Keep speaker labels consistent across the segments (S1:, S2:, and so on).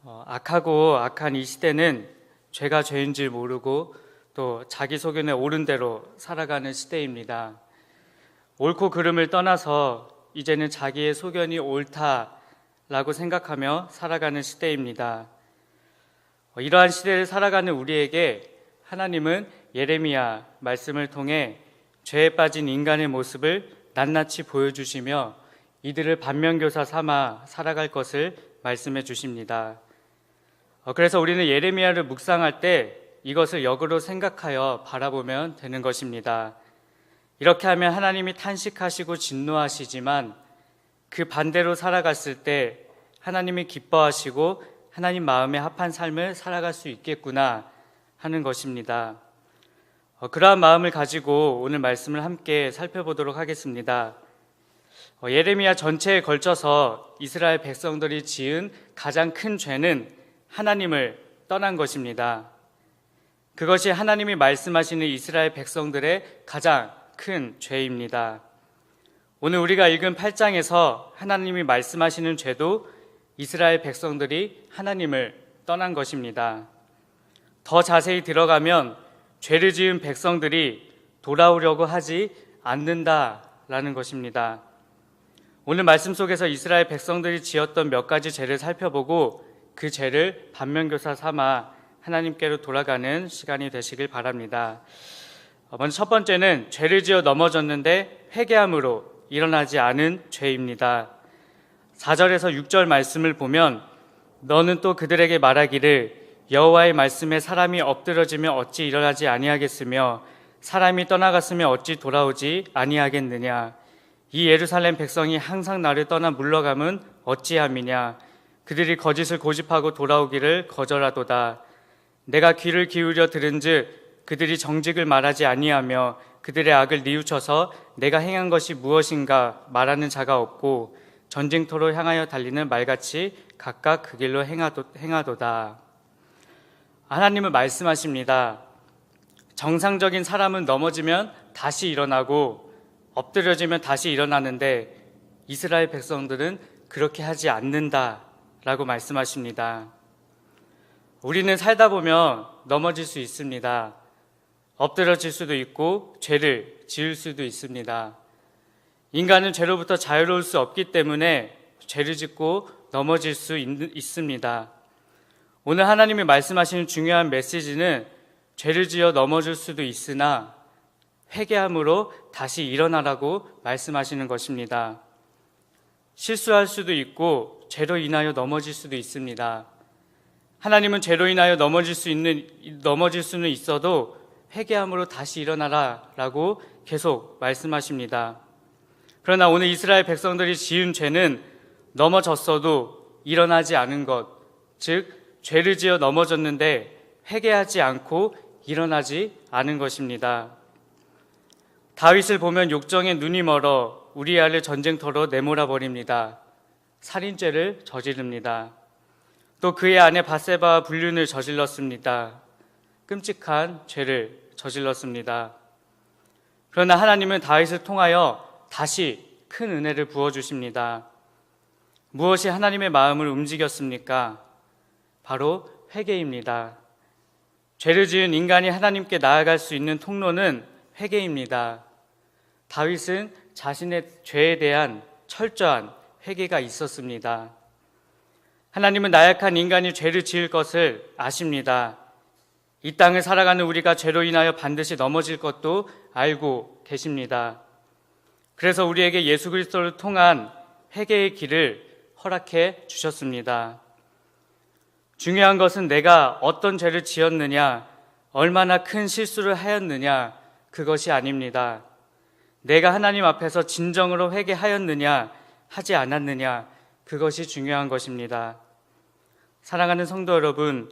S1: 악하고 악한 이 시대는 죄가 죄인 줄 모르고 또 자기 소견에 옳은 대로 살아가는 시대입니다. 옳고 그름을 떠나서 이제는 자기의 소견이 옳다라고 생각하며 살아가는 시대입니다. 이러한 시대를 살아가는 우리에게 하나님은 예레미야 말씀을 통해 죄에 빠진 인간의 모습을 낱낱이 보여주시며 이들을 반면교사 삼아 살아갈 것을 말씀해 주십니다. 그래서 우리는 예레미야를 묵상할 때 이것을 역으로 생각하여 바라보면 되는 것입니다. 이렇게 하면 하나님이 탄식하시고 진노하시지만 그 반대로 살아갔을 때 하나님이 기뻐하시고 하나님 마음에 합한 삶을 살아갈 수 있겠구나 하는 것입니다. 그러한 마음을 가지고 오늘 말씀을 함께 살펴보도록 하겠습니다. 예레미야 전체에 걸쳐서 이스라엘 백성들이 지은 가장 큰 죄는 하나님을 떠난 것입니다. 그것이 하나님이 말씀하시는 이스라엘 백성들의 가장 큰 죄입니다. 오늘 우리가 읽은 8장에서 하나님이 말씀하시는 죄도 이스라엘 백성들이 하나님을 떠난 것입니다. 더 자세히 들어가면 죄를 지은 백성들이 돌아오려고 하지 않는다라는 것입니다. 오늘 말씀 속에서 이스라엘 백성들이 지었던 몇 가지 죄를 살펴보고 그 죄를 반면교사 삼아 하나님께로 돌아가는 시간이 되시길 바랍니다. 먼저 첫 번째는 죄를 지어 넘어졌는데 회개함으로 일어나지 않은 죄입니다. 4절에서 6절 말씀을 보면 너는 또 그들에게 말하기를 여호와의 말씀에 사람이 엎드러지면 어찌 일어나지 아니하겠으며 사람이 떠나갔으면 어찌 돌아오지 아니하겠느냐. 이 예루살렘 백성이 항상 나를 떠나 물러감은 어찌함이냐. 그들이 거짓을 고집하고 돌아오기를 거절하도다. 내가 귀를 기울여 들은즉 그들이 정직을 말하지 아니하며 그들의 악을 뉘우쳐서 내가 행한 것이 무엇인가 말하는 자가 없고 전쟁터로 향하여 달리는 말같이 각각 그 길로 행하도다. 하나님은 말씀하십니다. 정상적인 사람은 넘어지면 다시 일어나고 엎드려지면 다시 일어나는데 이스라엘 백성들은 그렇게 하지 않는다라고 말씀하십니다. 우리는 살다 보면 넘어질 수 있습니다. 엎드러질 수도 있고 죄를 지을 수도 있습니다. 인간은 죄로부터 자유로울 수 없기 때문에 죄를 짓고 넘어질 수 있습니다. 오늘 하나님이 말씀하시는 중요한 메시지는 죄를 지어 넘어질 수도 있으나 회개함으로 다시 일어나라고 말씀하시는 것입니다. 실수할 수도 있고 죄로 인하여 넘어질 수도 있습니다. 하나님은 죄로 인하여 넘어질 수는 있어도 회개함으로 다시 일어나라 라고 계속 말씀하십니다. 그러나 오늘 이스라엘 백성들이 지은 죄는 넘어졌어도 일어나지 않은 것, 즉 죄를 지어 넘어졌는데 회개하지 않고 일어나지 않은 것입니다. 다윗을 보면 욕정에 눈이 멀어 우리아를 전쟁터로 내몰아 버립니다. 살인죄를 저지릅니다. 또 그의 아내 바세바와 불륜을 저질렀습니다. 끔찍한 죄를 저질렀습니다. 그러나 하나님은 다윗을 통하여 다시 큰 은혜를 부어주십니다. 무엇이 하나님의 마음을 움직였습니까? 바로 회개입니다. 죄를 지은 인간이 하나님께 나아갈 수 있는 통로는 회개입니다. 다윗은 자신의 죄에 대한 철저한 회개가 있었습니다. 하나님은 나약한 인간이 죄를 지을 것을 아십니다. 이 땅을 살아가는 우리가 죄로 인하여 반드시 넘어질 것도 알고 계십니다. 그래서 우리에게 예수 그리스도를 통한 회개의 길을 허락해 주셨습니다. 중요한 것은 내가 어떤 죄를 지었느냐, 얼마나 큰 실수를 하였느냐, 그것이 아닙니다. 내가 하나님 앞에서 진정으로 회개하였느냐, 하지 않았느냐, 그것이 중요한 것입니다. 사랑하는 성도 여러분,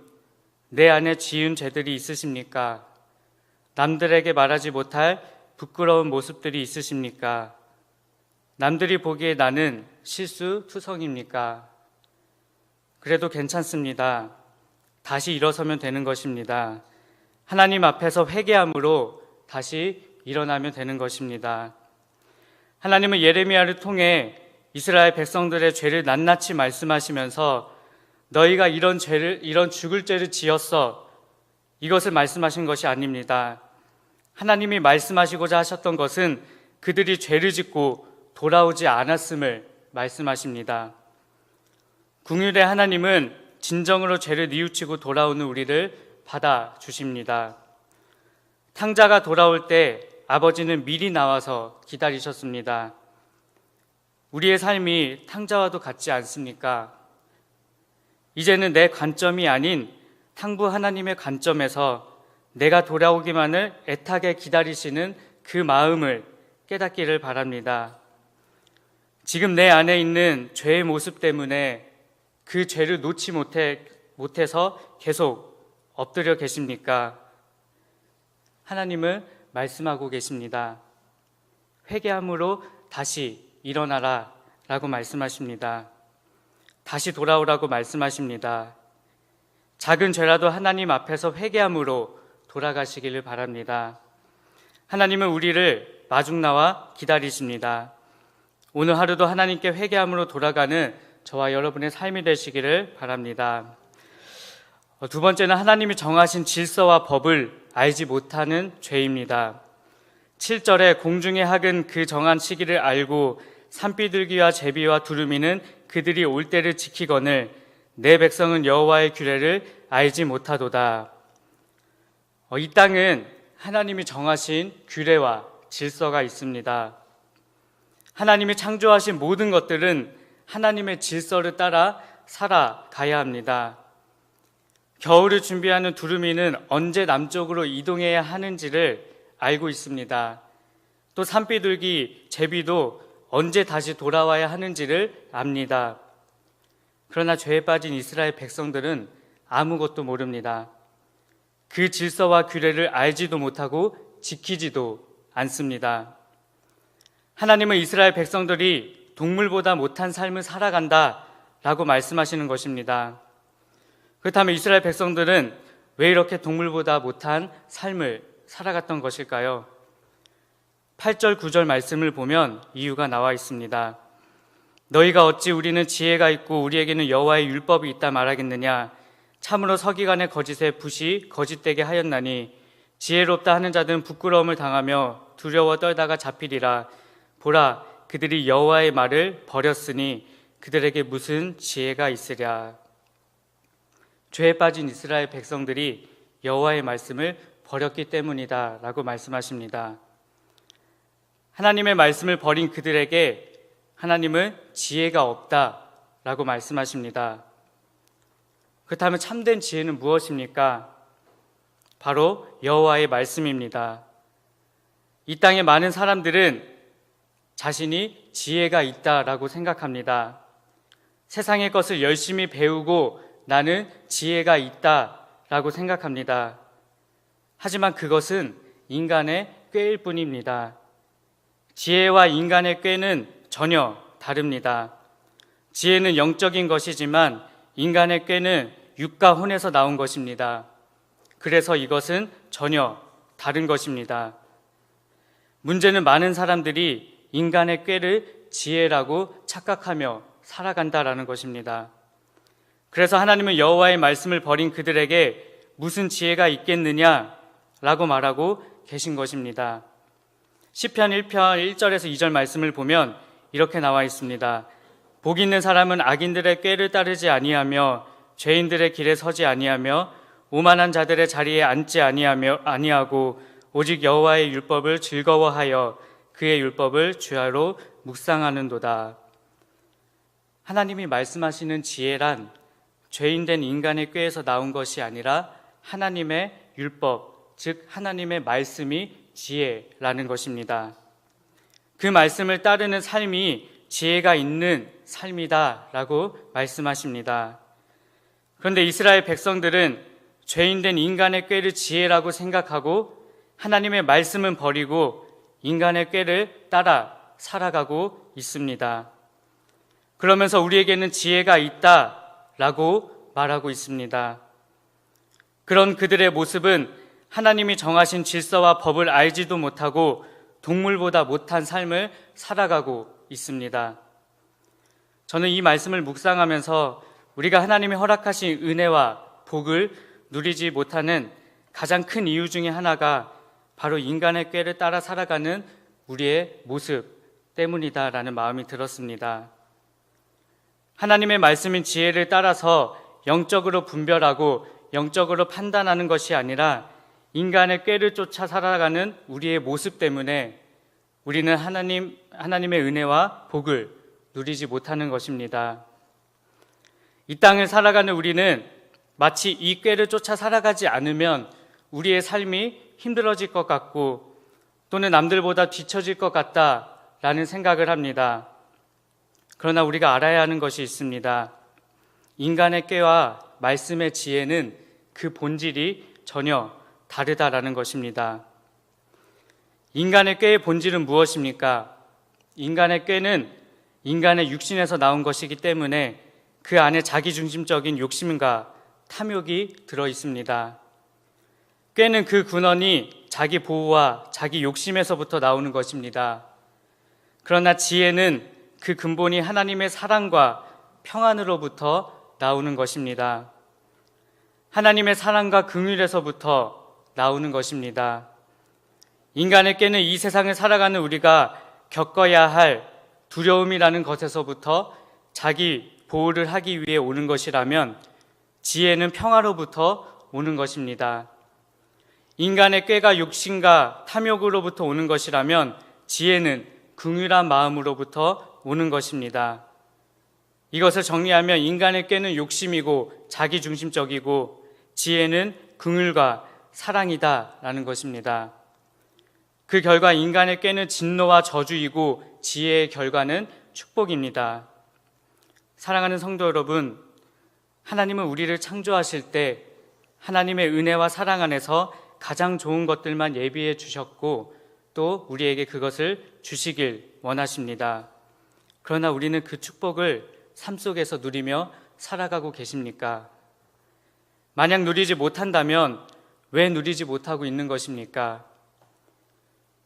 S1: 내 안에 지은 죄들이 있으십니까? 남들에게 말하지 못할 부끄러운 모습들이 있으십니까? 남들이 보기에 나는 실수투성입니까? 그래도 괜찮습니다. 다시 일어서면 되는 것입니다. 하나님 앞에서 회개함으로 다시 일어나면 되는 것입니다. 하나님은 예레미야를 통해 이스라엘 백성들의 죄를 낱낱이 말씀하시면서 너희가 이런 죽을 죄를 지었어. 이것을 말씀하신 것이 아닙니다. 하나님이 말씀하시고자 하셨던 것은 그들이 죄를 짓고 돌아오지 않았음을 말씀하십니다. 긍휼의 하나님은 진정으로 죄를 뉘우치고 돌아오는 우리를 받아주십니다. 탕자가 돌아올 때 아버지는 미리 나와서 기다리셨습니다. 우리의 삶이 탕자와도 같지 않습니까? 이제는 내 관점이 아닌 탕부 하나님의 관점에서 내가 돌아오기만을 애타게 기다리시는 그 마음을 깨닫기를 바랍니다. 지금 내 안에 있는 죄의 모습 때문에 그 죄를 놓지 못해서 계속 엎드려 계십니까? 하나님은 말씀하고 계십니다. 회개함으로 다시 일어나라 라고 말씀하십니다. 다시 돌아오라고 말씀하십니다. 작은 죄라도 하나님 앞에서 회개함으로 돌아가시기를 바랍니다. 하나님은 우리를 마중 나와 기다리십니다. 오늘 하루도 하나님께 회개함으로 돌아가는 저와 여러분의 삶이 되시기를 바랍니다. 두 번째는 하나님이 정하신 질서와 법을 알지 못하는 죄입니다. 7절에 공중의 학은 그 정한 시기를 알고 산비둘기와 제비와 두루미는 그들이 올 때를 지키거늘 내 백성은 여호와의 규례를 알지 못하도다. 이 땅은 하나님이 정하신 규례와 질서가 있습니다. 하나님이 창조하신 모든 것들은 하나님의 질서를 따라 살아가야 합니다. 겨울을 준비하는 두루미는 언제 남쪽으로 이동해야 하는지를 알고 있습니다. 또 산비둘기, 제비도 언제 다시 돌아와야 하는지를 압니다. 그러나 죄에 빠진 이스라엘 백성들은 아무것도 모릅니다. 그 질서와 규례를 알지도 못하고 지키지도 않습니다. 하나님은 이스라엘 백성들이 동물보다 못한 삶을 살아간다 라고 말씀하시는 것입니다. 그렇다면 이스라엘 백성들은 왜 이렇게 동물보다 못한 삶을 살아갔던 것일까요? 8절, 9절 말씀을 보면 이유가 나와 있습니다. 너희가 어찌 우리는 지혜가 있고 우리에게는 여호와의 율법이 있다 말하겠느냐? 참으로 서기관의 거짓에 붓이 거짓되게 하였나니 지혜롭다 하는 자들은 부끄러움을 당하며 두려워 떨다가 잡히리라. 보라, 그들이 여호와의 말을 버렸으니 그들에게 무슨 지혜가 있으랴. 죄에 빠진 이스라엘 백성들이 여호와의 말씀을 버렸기 때문이다 라고 말씀하십니다. 하나님의 말씀을 버린 그들에게 하나님은 지혜가 없다 라고 말씀하십니다. 그렇다면 참된 지혜는 무엇입니까? 바로 여호와의 말씀입니다. 이 땅의 많은 사람들은 자신이 지혜가 있다라고 생각합니다. 세상의 것을 열심히 배우고 나는 지혜가 있다라고 생각합니다. 하지만 그것은 인간의 꾀일 뿐입니다. 지혜와 인간의 꾀는 전혀 다릅니다. 지혜는 영적인 것이지만 인간의 꾀는 육과 혼에서 나온 것입니다. 그래서 이것은 전혀 다른 것입니다. 문제는 많은 사람들이 인간의 꾀를 지혜라고 착각하며 살아간다라는 것입니다. 그래서 하나님은 여호와의 말씀을 버린 그들에게 무슨 지혜가 있겠느냐라고 말하고 계신 것입니다. 시편 1편 1절에서 2절 말씀을 보면 이렇게 나와 있습니다. 복 있는 사람은 악인들의 꾀를 따르지 아니하며 죄인들의 길에 서지 아니하며 오만한 자들의 자리에 앉지 아니하고 오직 여호와의 율법을 즐거워하여 그의 율법을 주야로 묵상하는도다. 하나님이 말씀하시는 지혜란 죄인된 인간의 꾀에서 나온 것이 아니라 하나님의 율법, 즉 하나님의 말씀이 지혜라는 것입니다. 그 말씀을 따르는 삶이 지혜가 있는 삶이다라고 말씀하십니다. 그런데 이스라엘 백성들은 죄인된 인간의 꾀를 지혜라고 생각하고 하나님의 말씀은 버리고 인간의 꾀를 따라 살아가고 있습니다. 그러면서 우리에게는 지혜가 있다라고 말하고 있습니다. 그런 그들의 모습은 하나님이 정하신 질서와 법을 알지도 못하고 동물보다 못한 삶을 살아가고 있습니다. 저는 이 말씀을 묵상하면서 우리가 하나님이 허락하신 은혜와 복을 누리지 못하는 가장 큰 이유 중에 하나가 바로 인간의 꾀를 따라 살아가는 우리의 모습 때문이다라는 마음이 들었습니다. 하나님의 말씀인 지혜를 따라서 영적으로 분별하고 영적으로 판단하는 것이 아니라 인간의 꾀를 쫓아 살아가는 우리의 모습 때문에 우리는 하나님의 은혜와 복을 누리지 못하는 것입니다. 이 땅을 살아가는 우리는 마치 이 꾀를 쫓아 살아가지 않으면 우리의 삶이 힘들어질 것 같고 또는 남들보다 뒤처질 것 같다라는 생각을 합니다. 그러나 우리가 알아야 하는 것이 있습니다. 인간의 꾀와 말씀의 지혜는 그 본질이 전혀 다르다라는 것입니다. 인간의 꾀의 본질은 무엇입니까? 인간의 꾀는 인간의 육신에서 나온 것이기 때문에 그 안에 자기중심적인 욕심과 탐욕이 들어 있습니다. 꾀는 그 근원이 자기 보호와 자기 욕심에서부터 나오는 것입니다. 그러나 지혜는 그 근본이 하나님의 사랑과 평안으로부터 나오는 것입니다. 하나님의 사랑과 긍휼에서부터 나오는 것입니다. 인간의 꾀는 이 세상을 살아가는 우리가 겪어야 할 두려움이라는 것에서부터 자기 보호를 하기 위해 오는 것이라면 지혜는 평화로부터 오는 것입니다. 인간의 꾀가 욕심과 탐욕으로부터 오는 것이라면 지혜는 긍휼한 마음으로부터 오는 것입니다. 이것을 정리하면 인간의 꾀는 욕심이고 자기중심적이고 지혜는 긍휼과 사랑이다라는 것입니다. 그 결과 인간의 꾀는 진노와 저주이고 지혜의 결과는 축복입니다. 사랑하는 성도 여러분, 하나님은 우리를 창조하실 때 하나님의 은혜와 사랑 안에서 가장 좋은 것들만 예비해 주셨고 또 우리에게 그것을 주시길 원하십니다. 그러나 우리는 그 축복을 삶 속에서 누리며 살아가고 계십니까? 만약 누리지 못한다면 왜 누리지 못하고 있는 것입니까?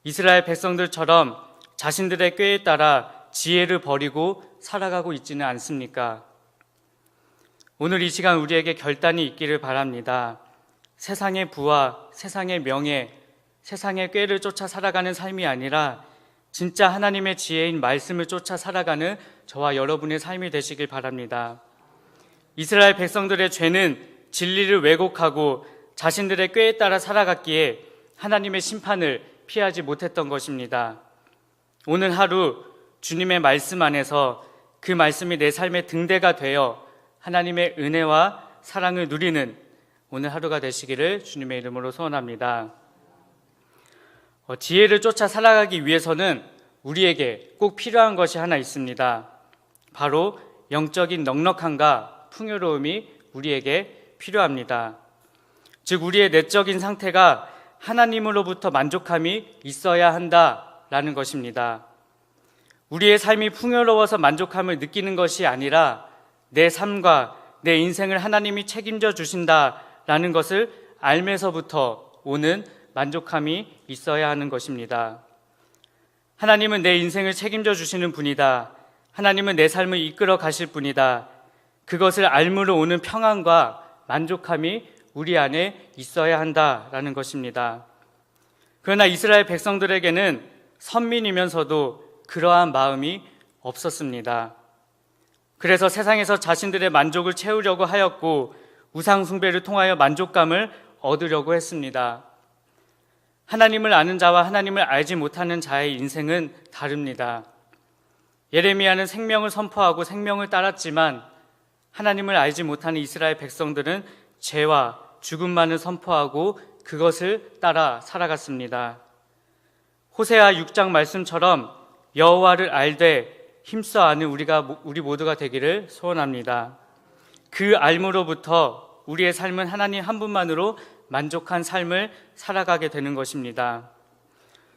S1: 이스라엘 백성들처럼 자신들의 꾀에 따라 지혜를 버리고 살아가고 있지는 않습니까? 오늘 이 시간 우리에게 결단이 있기를 바랍니다. 세상의 부와 세상의 명예, 세상의 꾀를 쫓아 살아가는 삶이 아니라 진짜 하나님의 지혜인 말씀을 쫓아 살아가는 저와 여러분의 삶이 되시길 바랍니다. 이스라엘 백성들의 죄는 진리를 왜곡하고 자신들의 꾀에 따라 살아갔기에 하나님의 심판을 피하지 못했던 것입니다. 오늘 하루 주님의 말씀 안에서 그 말씀이 내 삶의 등대가 되어 하나님의 은혜와 사랑을 누리는 오늘 하루가 되시기를 주님의 이름으로 소원합니다. 지혜를 쫓아 살아가기 위해서는 우리에게 꼭 필요한 것이 하나 있습니다. 바로 영적인 넉넉함과 풍요로움이 우리에게 필요합니다. 즉 우리의 내적인 상태가 하나님으로부터 만족함이 있어야 한다라는 것입니다. 우리의 삶이 풍요로워서 만족함을 느끼는 것이 아니라 내 삶과 내 인생을 하나님이 책임져 주신다라는 것을 알면서부터 오는 만족함이 있어야 하는 것입니다. 하나님은 내 인생을 책임져 주시는 분이다. 하나님은 내 삶을 이끌어 가실 분이다. 그것을 알므로 오는 평안과 만족함이 우리 안에 있어야 한다라는 것입니다. 그러나 이스라엘 백성들에게는 선민이면서도 그러한 마음이 없었습니다. 그래서 세상에서 자신들의 만족을 채우려고 하였고 우상 숭배를 통하여 만족감을 얻으려고 했습니다. 하나님을 아는 자와 하나님을 알지 못하는 자의 인생은 다릅니다. 예레미야는 생명을 선포하고 생명을 따랐지만 하나님을 알지 못하는 이스라엘 백성들은 죄와 죽음만을 선포하고 그것을 따라 살아갔습니다. 호세아 6장 말씀처럼 여호와를 알되 힘써 아는 우리 모두가 되기를 소원합니다. 그 알므로부터 우리의 삶은 하나님 한 분만으로 만족한 삶을 살아가게 되는 것입니다.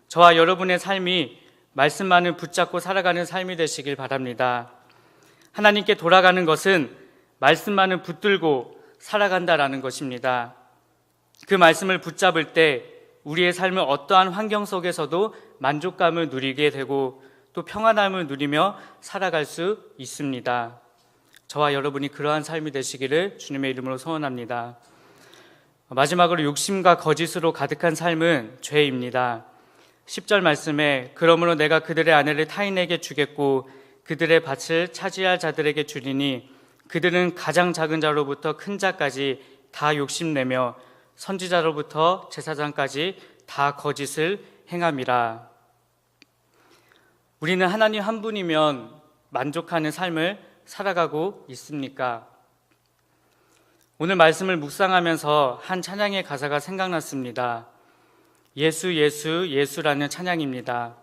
S1: 저와 여러분의 삶이 말씀만을 붙잡고 살아가는 삶이 되시길 바랍니다. 하나님께 돌아가는 것은 말씀만을 붙들고 살아간다라는 것입니다. 그 말씀을 붙잡을 때 우리의 삶은 어떠한 환경 속에서도 만족감을 누리게 되고 또 평안함을 누리며 살아갈 수 있습니다. 저와 여러분이 그러한 삶이 되시기를 주님의 이름으로 소원합니다. 마지막으로 욕심과 거짓으로 가득한 삶은 죄입니다. 10절 말씀에 그러므로 내가 그들의 아내를 타인에게 주겠고 그들의 밭을 차지할 자들에게 주리니 그들은 가장 작은 자로부터 큰 자까지 다 욕심내며 선지자로부터 제사장까지 다 거짓을 행함이라. 우리는 하나님 한 분이면 만족하는 삶을 살아가고 있습니까? 오늘 말씀을 묵상하면서 한 찬양의 가사가 생각났습니다. 예수 예수 예수라는 찬양입니다.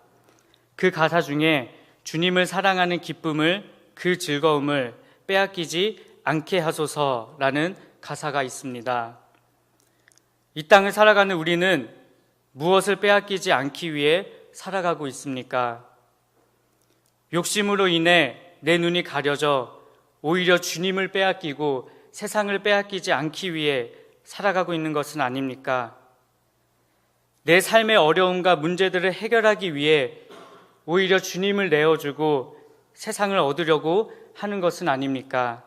S1: 그 가사 중에 주님을 사랑하는 기쁨을, 그 즐거움을 빼앗기지 않게 하소서라는 가사가 있습니다. 이 땅을 살아가는 우리는 무엇을 빼앗기지 않기 위해 살아가고 있습니까? 욕심으로 인해 내 눈이 가려져 오히려 주님을 빼앗기고 세상을 빼앗기지 않기 위해 살아가고 있는 것은 아닙니까? 내 삶의 어려움과 문제들을 해결하기 위해 오히려 주님을 내어주고 세상을 얻으려고 하는 것은 아닙니까?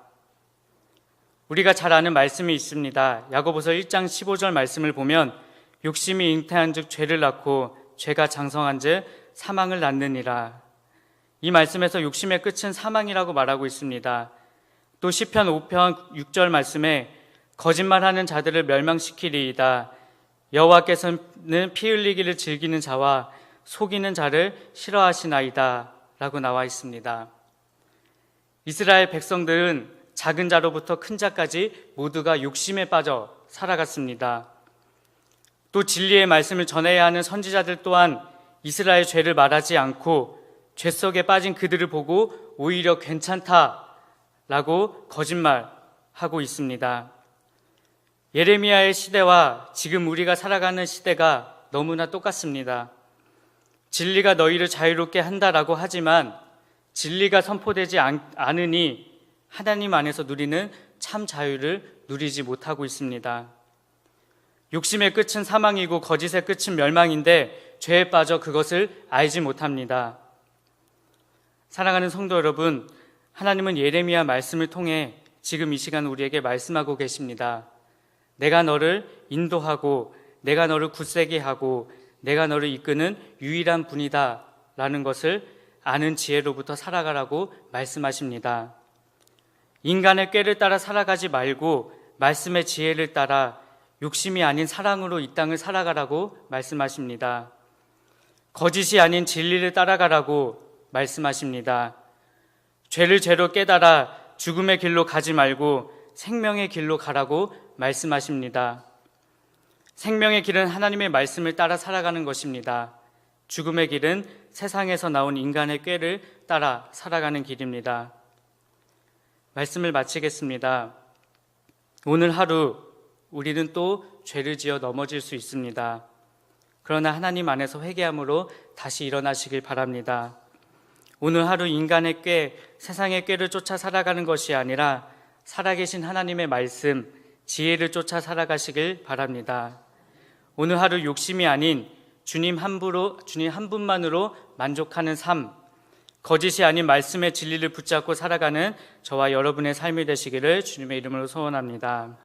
S1: 우리가 잘 아는 말씀이 있습니다. 야고보서 1장 15절 말씀을 보면 욕심이 잉태한 즉 죄를 낳고 죄가 장성한 즉 사망을 낳느니라. 이 말씀에서 욕심의 끝은 사망이라고 말하고 있습니다. 또 시편 5편 6절 말씀에 거짓말하는 자들을 멸망시키리이다. 여호와께서는 피 흘리기를 즐기는 자와 속이는 자를 싫어하시나이다 라고 나와 있습니다. 이스라엘 백성들은 작은 자로부터 큰 자까지 모두가 욕심에 빠져 살아갔습니다. 또 진리의 말씀을 전해야 하는 선지자들 또한 이스라엘 죄를 말하지 않고 죄 속에 빠진 그들을 보고 오히려 괜찮다라고 거짓말하고 있습니다. 예레미야의 시대와 지금 우리가 살아가는 시대가 너무나 똑같습니다. 진리가 너희를 자유롭게 한다라고 하지만 진리가 선포되지 않으니 하나님 안에서 누리는 참 자유를 누리지 못하고 있습니다. 욕심의 끝은 사망이고 거짓의 끝은 멸망인데 죄에 빠져 그것을 알지 못합니다. 사랑하는 성도 여러분, 하나님은 예레미야 말씀을 통해 지금 이 시간 우리에게 말씀하고 계십니다. 내가 너를 인도하고 내가 너를 굳세게 하고 내가 너를 이끄는 유일한 분이다 라는 것을 아는 지혜로부터 살아가라고 말씀하십니다. 인간의 꾀를 따라 살아가지 말고 말씀의 지혜를 따라 욕심이 아닌 사랑으로 이 땅을 살아가라고 말씀하십니다. 거짓이 아닌 진리를 따라가라고 말씀하십니다. 죄를 죄로 깨달아 죽음의 길로 가지 말고 생명의 길로 가라고 말씀하십니다. 생명의 길은 하나님의 말씀을 따라 살아가는 것입니다. 죽음의 길은 세상에서 나온 인간의 꾀를 따라 살아가는 길입니다. 말씀을 마치겠습니다. 오늘 하루 우리는 또 죄를 지어 넘어질 수 있습니다. 그러나 하나님 안에서 회개함으로 다시 일어나시길 바랍니다. 오늘 하루 인간의 꾀, 세상의 꾀를 쫓아 살아가는 것이 아니라 살아계신 하나님의 말씀, 지혜를 쫓아 살아가시길 바랍니다. 오늘 하루 욕심이 아닌 주님 한 분만으로 만족하는 삶, 거짓이 아닌 말씀의 진리를 붙잡고 살아가는 저와 여러분의 삶이 되시기를 주님의 이름으로 소원합니다.